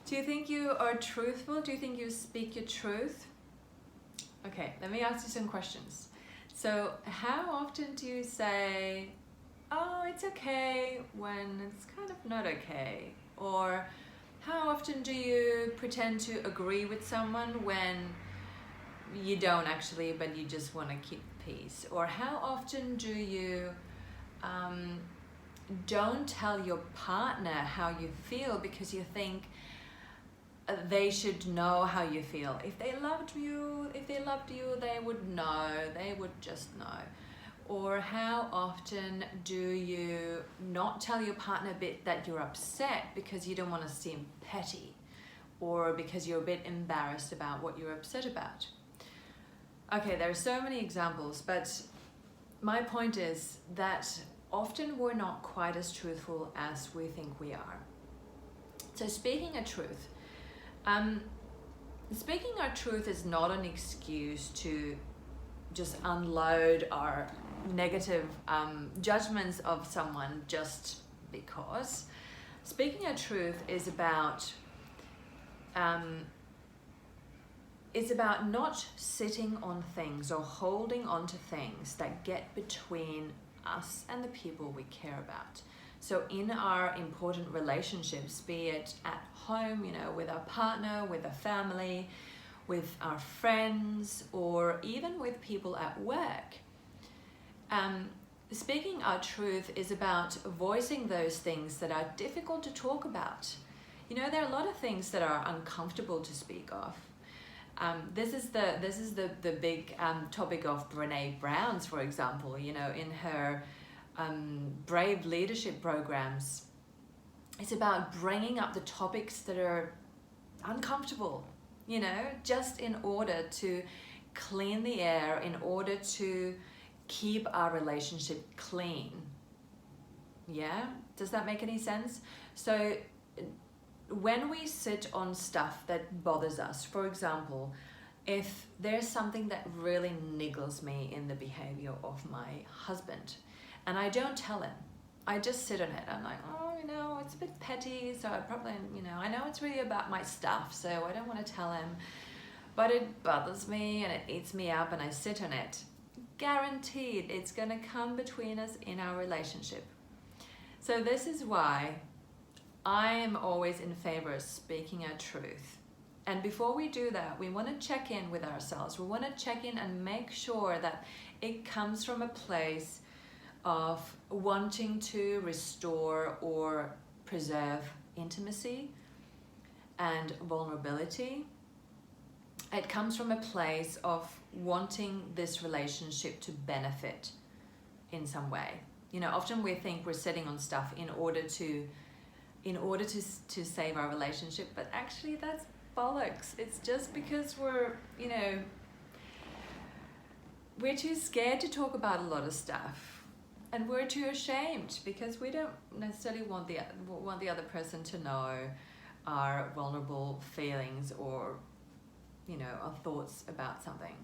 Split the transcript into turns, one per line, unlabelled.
Do you think you are truthful? Do you think you speak your truth? Okay, let me ask you some questions. So how often do you say, oh, it's okay, when it's kind of not okay? Or how often do you pretend to agree with someone when you don't actually, but you just want to keep peace? Or how often do you don't tell your partner how you feel because you think they should know how you feel? If they loved you, they would know, they would just know. Or how often do you not tell your partner a bit that you're upset because you don't want to seem petty, or because you're a bit embarrassed about what you're upset about? Okay, there are so many examples, but my point is that often we're not quite as truthful as we think we are. So speaking a truth, speaking our truth is not an excuse to just unload our negative judgments of someone just because. Speaking our truth is about not sitting on things or holding on to things that get between us and the people we care about. So in our important relationships, be it at home, with our partner, with a family, with our friends, or even with people at work, speaking our truth is about voicing those things that are difficult to talk about. There are a lot of things that are uncomfortable to speak of. This is the big topic of Brené Brown's, for example. In her Brave Leadership programs, it's about bringing up the topics that are uncomfortable, just in order to clean the air, in order to keep our relationship clean. Yeah? Does that make any sense? So when we sit on stuff that bothers us, for example, if there's something that really niggles me in the behavior of my husband, and I don't tell him, I just sit on it. I'm like, oh, it's a bit petty, so I probably, I know it's really about my stuff, so I don't want to tell him, but it bothers me and it eats me up, and I sit on it. Guaranteed, it's going to come between us in our relationship. So this is why I am always in favor of speaking our truth. And before we do that, we want to check in with ourselves. We want to check in and make sure that it comes from a place of wanting to restore or preserve intimacy and vulnerability. It comes from a place of wanting this relationship to benefit in some way. Often we think we're sitting on stuff in order to save our relationship, but actually that's bollocks. It's just because we're too scared to talk about a lot of stuff, and we're too ashamed because we don't necessarily want the other person to know our vulnerable feelings or our thoughts about something.